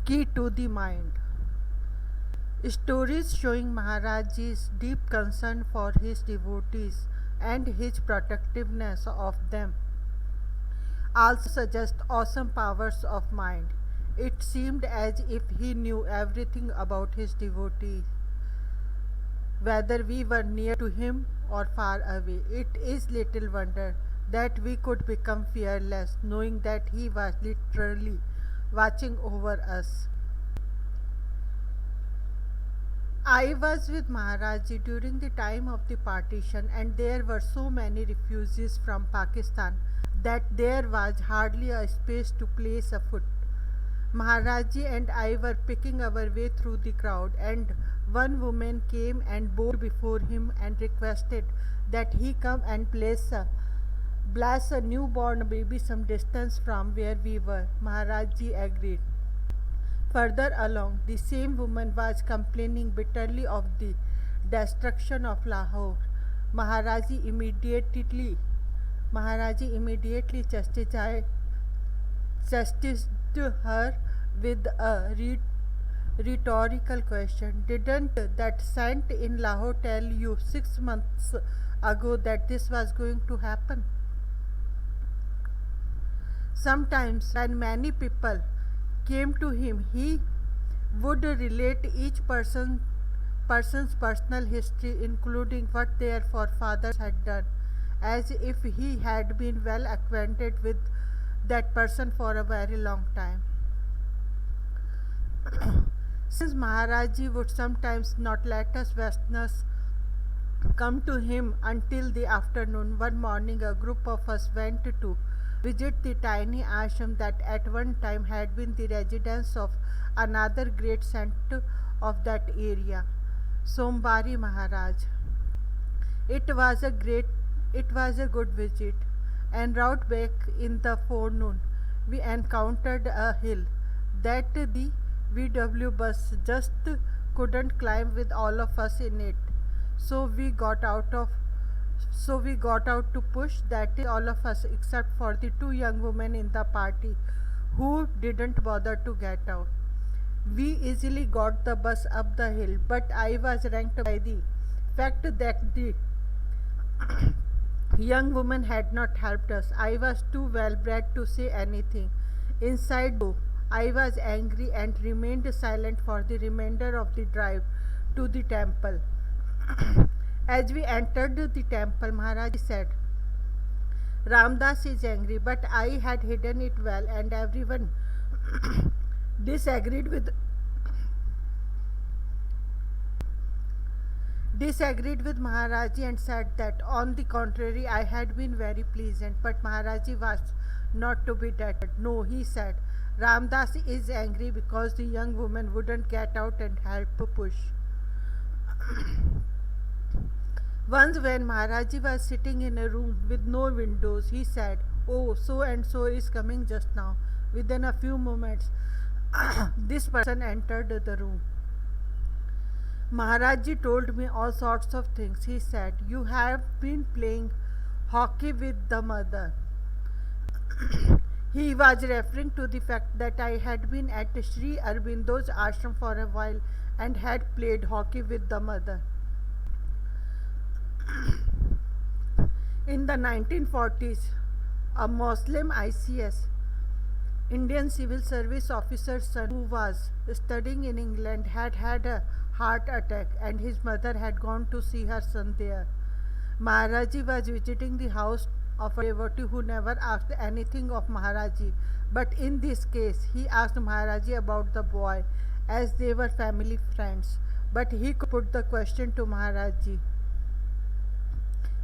Key to the mind. Stories showing Maharajji's deep concern for his devotees and his protectiveness of them also suggest awesome powers of mind. It seemed as if he knew everything about his devotees, whether we were near to him or far away. It is little wonder that we could become fearless, knowing that he was literally watching over us. I was with Maharaji during the time of the partition, and there were so many refugees from Pakistan that there was hardly a space to place a foot. Maharaji and I were picking our way through the crowd, and one woman came and bowed before him and requested that he come and bless a newborn baby some distance from where we were. Maharaji agreed. Further along, the same woman was complaining bitterly of the destruction of Lahore. Maharaji immediately Maharaji immediately chastised her with a rhetorical question. Didn't that saint in Lahore tell you 6 months ago that this was going to happen? Sometimes, when many people came to him, he would relate each person's personal history, including what their forefathers had done, as if he had been well acquainted with that person for a very long time. Since Maharaji would sometimes not let us Westerners come to him until the afternoon, one morning a group of us went to visit the tiny ashram that at one time had been the residence of another great saint of that area, Sombari Maharaj. It was a good visit. En route back in the forenoon, we encountered a hill that the VW bus just couldn't climb with all of us in it. So we got out to push, that is all of us except for the two young women in the party who didn't bother to get out. We easily got the bus up the hill, but I was ranked by the fact that the young woman had not helped us. I was too well bred to say anything. Inside, though, I was angry and remained silent for the remainder of the drive to the temple. As we entered the temple, Maharaj said, Ramdas is angry, but I had hidden it well, and everyone disagreed with Maharaji and said that on the contrary I had been very pleasant. But Maharaji was not to be deterred. No, he said, Ramdas is angry because the young woman wouldn't get out and help push. Once when Maharaji was sitting in a room with no windows, he said, oh, so and so is coming just now. Within a few moments, this person entered the room. Maharaji told me all sorts of things. He said, you have been playing hockey with the mother. He was referring to the fact that I had been at Sri Aurobindo's ashram for a while and had played hockey with the mother. In the 1940s, a Muslim ICS, Indian Civil Service officer's son, who was studying in England, had had a heart attack, and his mother had gone to see her son there. Maharaji was visiting the house of a devotee who never asked anything of Maharaji, but in this case he asked Maharaji about the boy, as they were family friends, but he could put the question to Maharaji.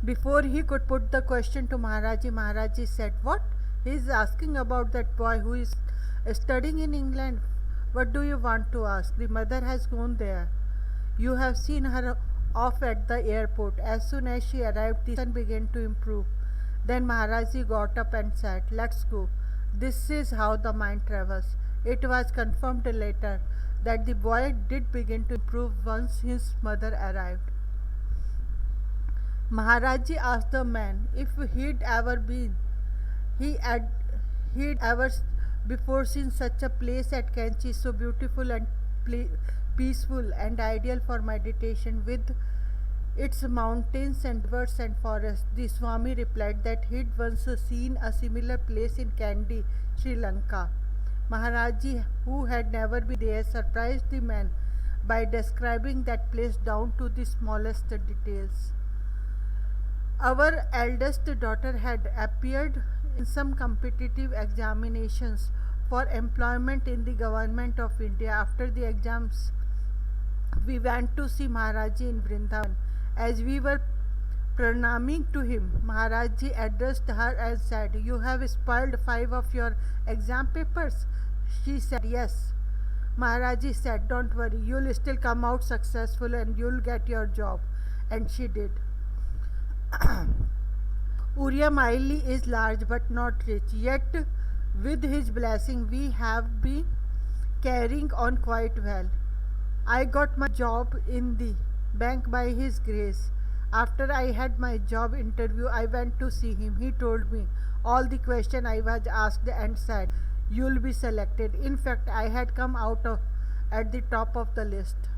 Before he could put the question to Maharaji, Maharaji said, what? He is asking about that boy who is studying in England. What do you want to ask? The mother has gone there. You have seen her off at the airport. As soon as she arrived, the son began to improve. Then Maharaji got up and said, let's go. This is how the mind travels. It was confirmed later that the boy did begin to improve once his mother arrived. Maharaji asked the man if he'd ever before seen such a place at Kanchi, so beautiful and peaceful and ideal for meditation with its mountains and rivers and forests. The Swami replied that he'd once seen a similar place in Kandy, Sri Lanka. Maharaji, who had never been there, surprised the man by describing that place down to the smallest details. Our eldest daughter had appeared in some competitive examinations for employment in the government of India. After the exams, we went to see Maharaji in Vrindavan. As we were pranaming to him, Maharaji addressed her and said, "You have spoiled 5 of your exam papers." She said, "Yes." Maharaji said, "Don't worry, you'll still come out successful and you'll get your job." And she did. Uriya Maili is large but not rich, yet with his blessing we have been carrying on quite well. I got my job in the bank by his grace. After I had my job interview, I went to see him. He told me all the questions I was asked and said, "You'll be selected." In fact, I had come out at the top of the list.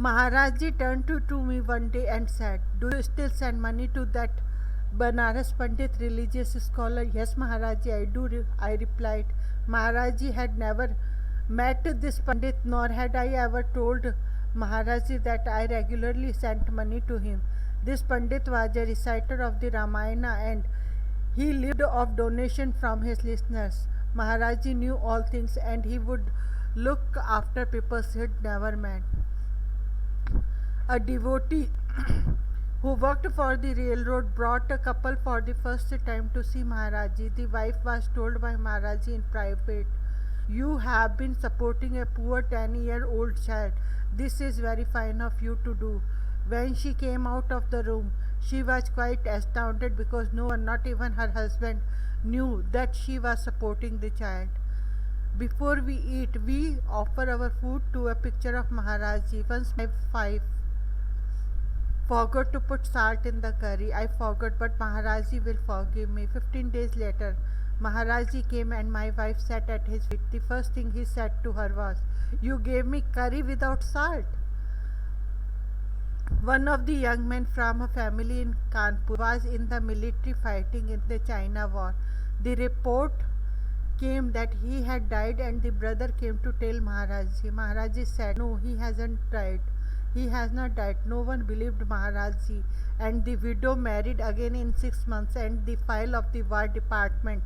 Maharaji turned to me one day and said, "Do you still send money to that Banaras Pandit religious scholar?" "Yes, Maharaji, I do," I replied. Maharaji had never met this Pandit, nor had I ever told Maharaji that I regularly sent money to him. This Pandit was a reciter of the Ramayana and he lived off donation from his listeners. Maharaji knew all things and he would look after people he'd never met. A devotee who worked for the railroad brought a couple for the first time to see Maharaji. The wife was told by Maharaji in private, "You have been supporting a poor 10-year-old child. This is very fine of you to do." When she came out of the room, she was quite astounded because no one, not even her husband, knew that she was supporting the child. Before we eat, we offer our food to a picture of Maharaji. Once my wife forgot to put salt in the curry. I forgot, but Maharaji will forgive me. 15 days later, Maharaji came and my wife sat at his feet. The first thing he said to her was, "You gave me curry without salt." One of the young men from a family in Kanpur was in the military fighting in the China war. The report came that he had died and the brother came to tell Maharaji. Maharaji said, "No, he hasn't died. He has not died." No one believed Maharaji, and the widow married again in 6 months and the file of the war department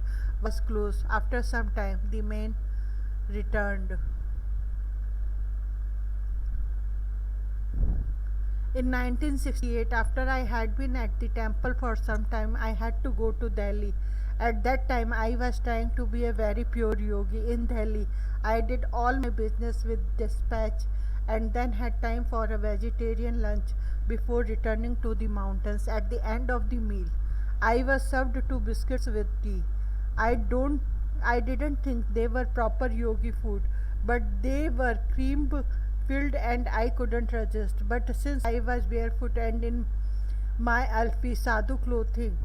was closed. After some time, the man returned. In 1968, after I had been at the temple for some time, I had to go to Delhi. At that time, I was trying to be a very pure yogi. In Delhi, I did all my business with dispatch and then had time for a vegetarian lunch before returning to the mountains. At the end of the meal, I was served 2 biscuits with tea. I didn't think they were proper yogi food, but they were cream filled and I couldn't resist. But since I was barefoot and in my alfi sadhu clothing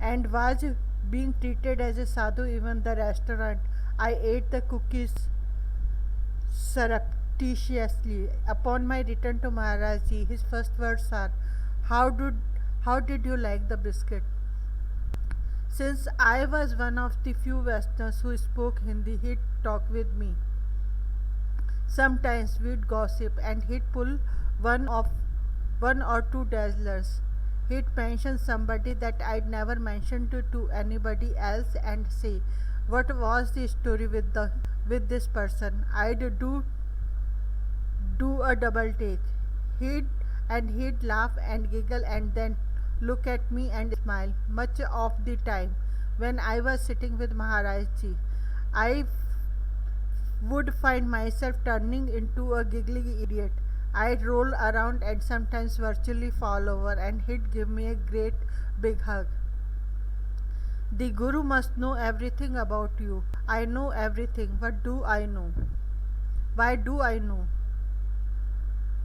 and was being treated as a sadhu even the restaurant, I ate the cookies surreptitiously. Upon my return to Maharaji, his first words are, how did you like the biscuit?" Since I was one of the few Westerners who spoke Hindi, he'd talk with me. Sometimes we'd gossip and he'd pull one or two dazzlers. He'd mention somebody that I'd never mentioned to anybody else and say, "What was the story with this person?" I'd do a double take. He'd laugh and giggle and then look at me and smile. Much of the time when I was sitting with Maharaji, I would find myself turning into a giggling idiot. I'd roll around and sometimes virtually fall over, and he'd give me a great big hug. "The Guru must know everything about you." "I know everything. What do I know? Why do I know?"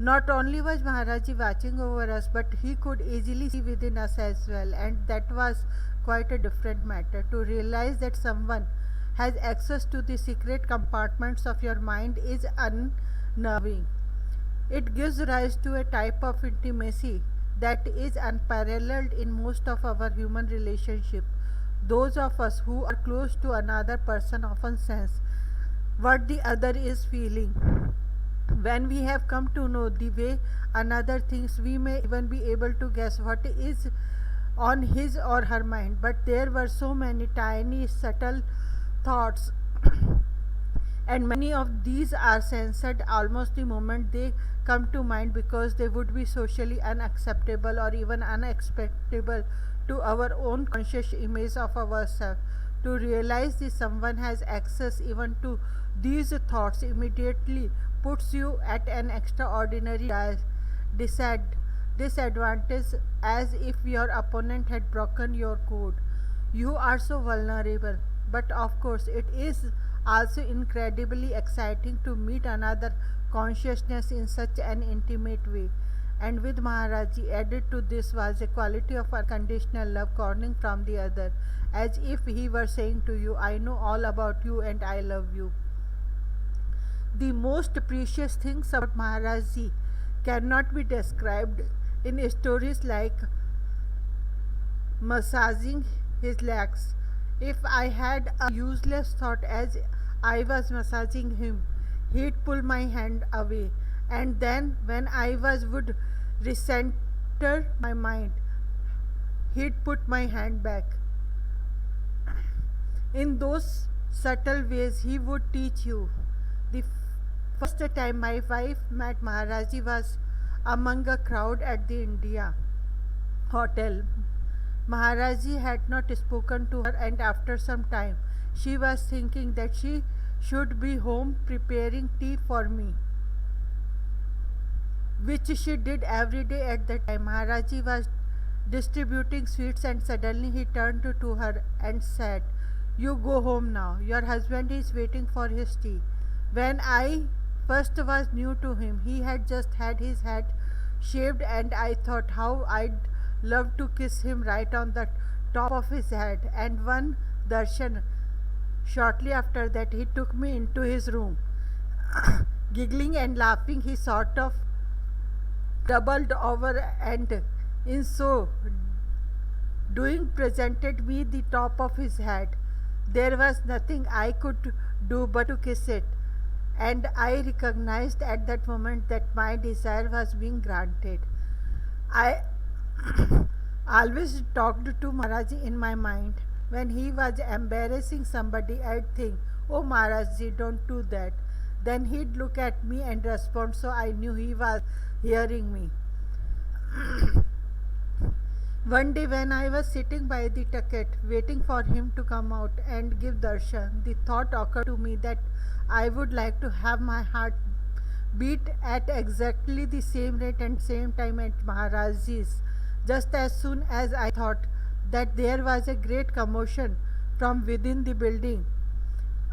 Not only was Maharaji watching over us, but he could easily see within us as well, and that was quite a different matter. To realize that someone has access to the secret compartments of your mind is unnerving. It gives rise to a type of intimacy that is unparalleled in most of our human relationships. Those of us who are close to another person often sense what the other is feeling. When we have come to know the way another thinks, we may even be able to guess what is on his or her mind. But there were so many tiny, subtle thoughts, and many of these are censored almost the moment they come to mind because they would be socially unacceptable or even unacceptable to our own conscious image of ourselves. To realize that someone has access even to these thoughts immediately puts you at an extraordinary disadvantage, as if your opponent had broken your code. You are so vulnerable. But of course, it is also incredibly exciting to meet another consciousness in such an intimate way. And with Maharaji added to this was a quality of unconditional love corning from the other, as if he were saying to you, I know all about you and I love you. The most precious things about Maharaji cannot be described in stories like massaging his legs. If I had a useless thought as I was massaging him, he'd pull my hand away, and then when I would recenter my mind, he'd put my hand back. In those subtle ways, he would teach you. The first time my wife met Maharaji was among a crowd at the India hotel. Maharaji had not spoken to her, and after some time, she was thinking that she should be home preparing tea for me, which she did every day at the time. Maharaji was distributing sweets, and suddenly he turned to her and said, You go home now. Your husband is waiting for his tea. When I first was new to him, he had just had his head shaved, and I thought how I'd love to kiss him right on the top of his head. And one darshan shortly after that, he took me into his room. Giggling and laughing, he sort of doubled over, and in so doing presented me the top of his head. There was nothing I could do but to kiss it, and I recognized at that moment that my desire was being granted. I always talked to Maharaji in my mind. When he was embarrassing somebody, I'd think, Oh Maharaji, don't do that. Then he'd look at me and respond, so I knew he was hearing me. One day when I was sitting by the ticket waiting for him to come out and give darshan, the thought occurred to me that I would like to have my heart beat at exactly the same rate and same time at Maharaji's. Just as soon as I thought that, there was a great commotion from within the building,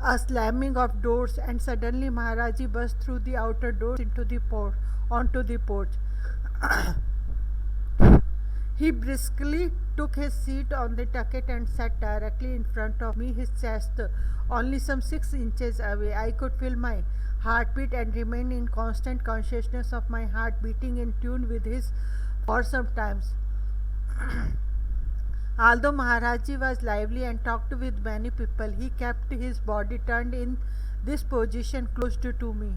a slamming of doors, and suddenly Maharaji burst through the outer doors onto the porch. He briskly took his seat on the ticket and sat directly in front of me, his chest only some 6 inches away. I could feel my heartbeat and remain in constant consciousness of my heart beating in tune with his for some time. Although Maharaji was lively and talked with many people, he kept his body turned in this position close to me.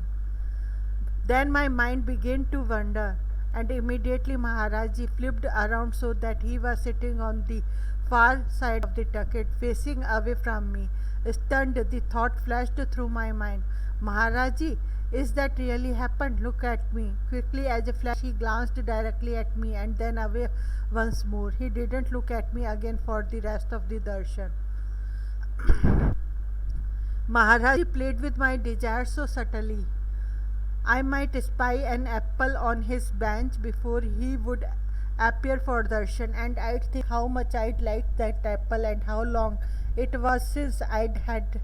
Then my mind began to wander, and immediately Maharaji flipped around so that he was sitting on the far side of the ticket, facing away from me. Stunned, the thought flashed through my mind, Maharaji, is that really happened? Look at me. Quickly as a flash, he glanced directly at me and then away once more. He didn't look at me again for the rest of the darshan. Maharaji played with my desires so subtly. I might spy an apple on his bench before he would appear for darshan, and I'd think how much I'd liked that apple and how long it was since I'd had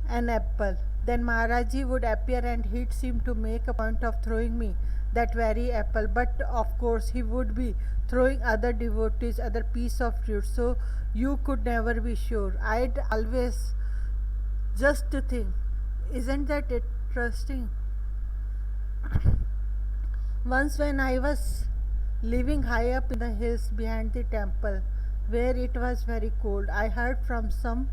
an apple. Then Maharaji would appear and he'd seem to make a point of throwing me that very apple, but of course he would be throwing other devotees other piece of fruit, so you could never be sure. I'd always Just to think, isn't that interesting? Once, when I was living high up in the hills behind the temple, where it was very cold, I heard from some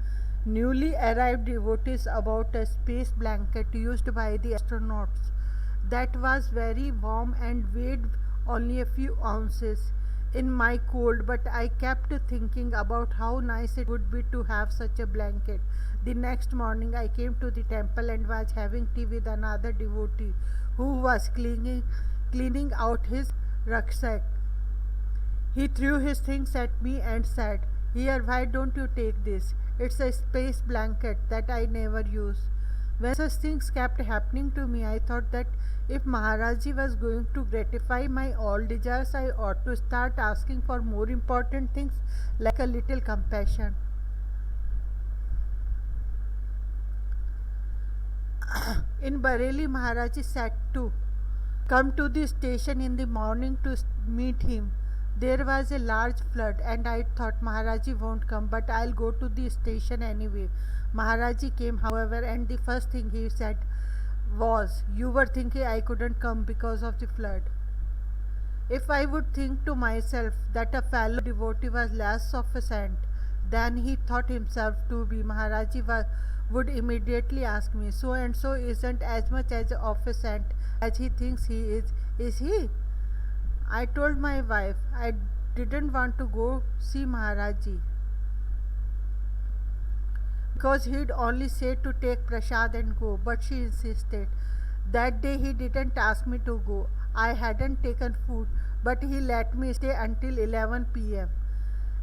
newly arrived devotees about a space blanket used by the astronauts that was very warm and weighed only a few ounces in my cold, but I kept thinking about how nice it would be to have such a blanket. The next morning I came to the temple and was having tea with another devotee who was cleaning out his rucksack. He threw his things at me and said, "Here, why don't you take this? It's a space blanket that I never use." When such things kept happening to me, I thought that if Maharaji was going to gratify my all desires, I ought to start asking for more important things like a little compassion. In Bareilly, Maharaji said to come to the station in the morning to meet him. There was a large flood, and I thought Maharaji won't come, but I'll go to the station anyway. Maharaji came, however, and the first thing he said was, "You were thinking I couldn't come because of the flood." If I would think to myself that a fellow devotee was less of a saint than he thought himself to be, would immediately ask me, "So and so isn't as much as of a saint as he thinks he is he?" I told my wife I didn't want to go see Maharaji because he'd only say to take prasad and go, but she insisted. That day he didn't ask me to go. I hadn't taken food, but he let me stay until 11 p.m.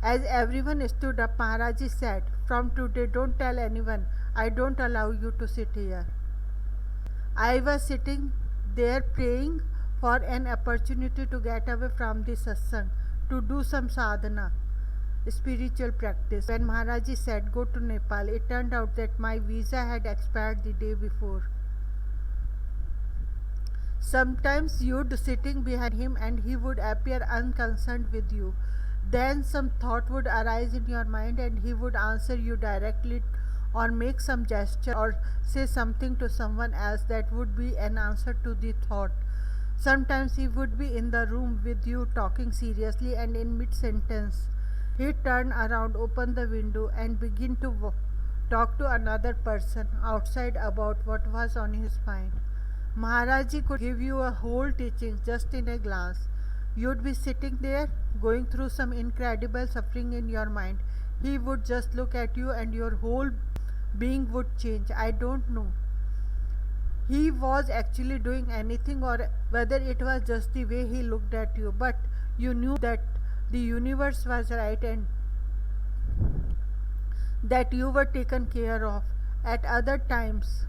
As everyone stood up, Maharaji said, "From today, don't tell anyone. I don't allow you to sit here." I was sitting there praying for an opportunity to get away from the satsang, to do some sadhana, spiritual practice. When Maharaji said, "Go to Nepal," it turned out that my visa had expired the day before. Sometimes you'd sitting behind him and he would appear unconcerned with you. Then some thought would arise in your mind and he would answer you directly or make some gesture or say something to someone else that would be an answer to the thought. Sometimes he would be in the room with you talking seriously, and in mid-sentence he'd turn around, open the window and begin to talk to another person outside about what was on his mind. Maharaji could give you a whole teaching just in a glance. You'd be sitting there going through some incredible suffering in your mind. He would just look at you and your whole being would change. I don't know he was actually doing anything or whether it was just the way he looked at you, but you knew that the universe was right and that you were taken care of. At other times,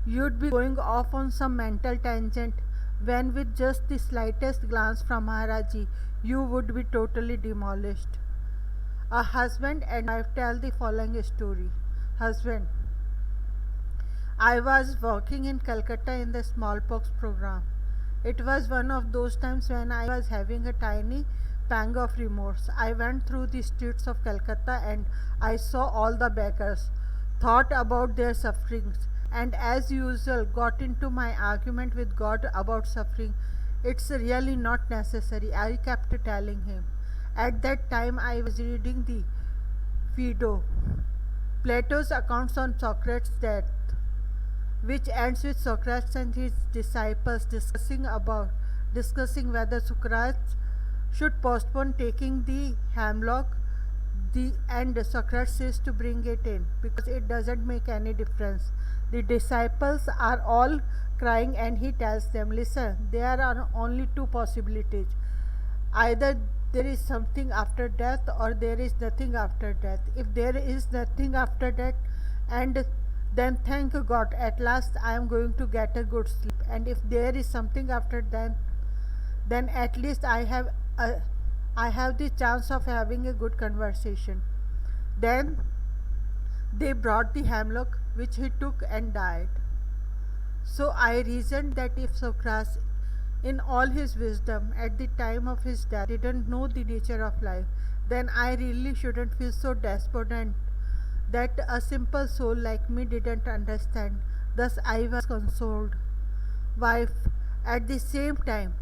you'd be going off on some mental tangent when, with just the slightest glance from Maharaji, you would be totally demolished. A husband and wife tell the following story. Husband: I was working in Calcutta in the smallpox program. It was one of those times when I was having a tiny pang of remorse. I went through the streets of Calcutta and I saw all the beggars, thought about their sufferings, and as usual got into my argument with God about suffering. It's really not necessary, I kept telling him. At that time I was reading the Phaedo, Plato's accounts on Socrates' death, which ends with Socrates and his disciples discussing whether Socrates should postpone taking the hemlock. And Socrates says to bring it in because it doesn't make any difference. The disciples are all crying and he tells them, "Listen, there are only two possibilities. Either there is something after death or there is nothing after death. If there is nothing after death, and then thank God, at last I am going to get a good sleep. And if there is something after that, then at least I have the chance of having a good conversation." Then they brought the hemlock, which he took and died. So I reasoned that if Socrates, in all his wisdom at the time of his death, didn't know the nature of life, then I really shouldn't feel so despondent that a simple soul like me didn't understand. Thus I was consoled. Wife, at the same time,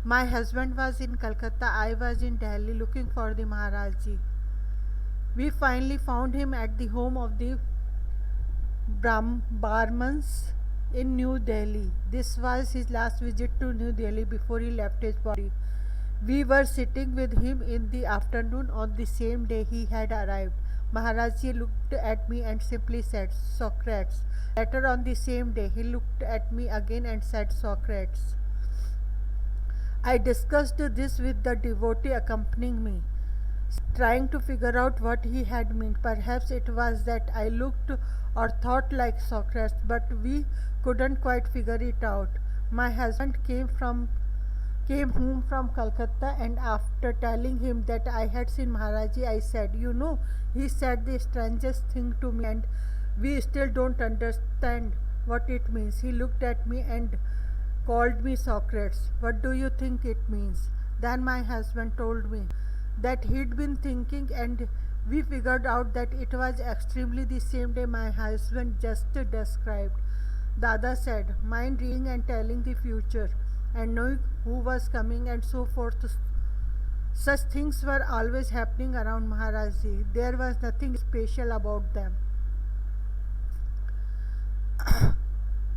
my husband was in Calcutta, I was in Delhi looking for the Maharaji. We finally found him at the home of the Brahmans in New Delhi. This was his last visit to New Delhi before he left his body. We were sitting with him in the afternoon on the same day he had arrived. Maharaji looked at me and simply said, Socrates. Later on the same day, he looked at me again and said, Socrates. I discussed this with the devotee accompanying me, trying to figure out what he had meant. Perhaps it was that I looked or thought like Socrates, but we couldn't quite figure it out. My husband came home from Calcutta, and after telling him that I had seen Maharaji, I said, You know, he said the strangest thing to me, and we still don't understand what it means. He looked at me and called me Socrates. What do you think it means? Then my husband told me that he'd been thinking, and we figured out that it was extremely the same day my husband just described. Dada said, mind reading and telling the future, and knowing who was coming and so forth. Such things were always happening around Maharaji. There was nothing special about them.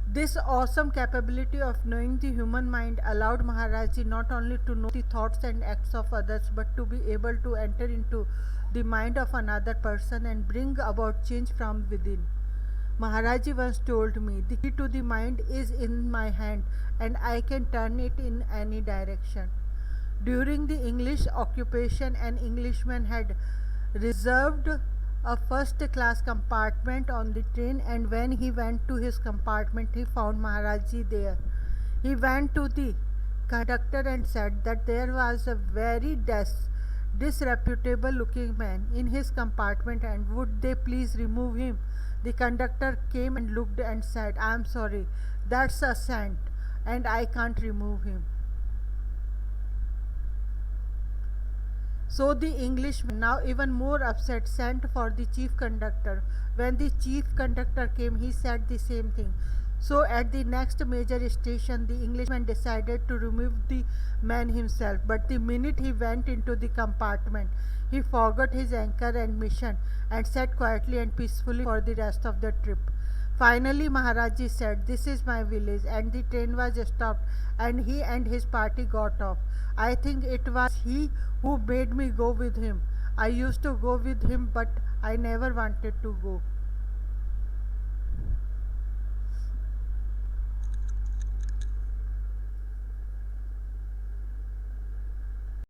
This awesome capability of knowing the human mind allowed Maharaji not only to know the thoughts and acts of others, but to be able to enter into the mind of another person and bring about change from within. Maharaji once told me, the key to the mind is in my hand and I can turn it in any direction. During the English occupation, an Englishman had reserved a first-class compartment on the train, and when he went to his compartment, he found Maharaji there. He went to the conductor and said that there was a very disreputable-looking man in his compartment, and would they please remove him. The conductor came and looked and said, I am sorry, that's a saint, and I can't remove him. So the Englishman, now even more upset, sent for the chief conductor. When the chief conductor came, he said the same thing. So at the next major station, the Englishman decided to remove the man himself. But the minute he went into the compartment, he forgot his anchor and mission and sat quietly and peacefully for the rest of the trip. Finally, Maharaji said, this is my village, and the train was stopped and he and his party got off. I think it was he who made me go with him. I used to go with him, but I never wanted to go.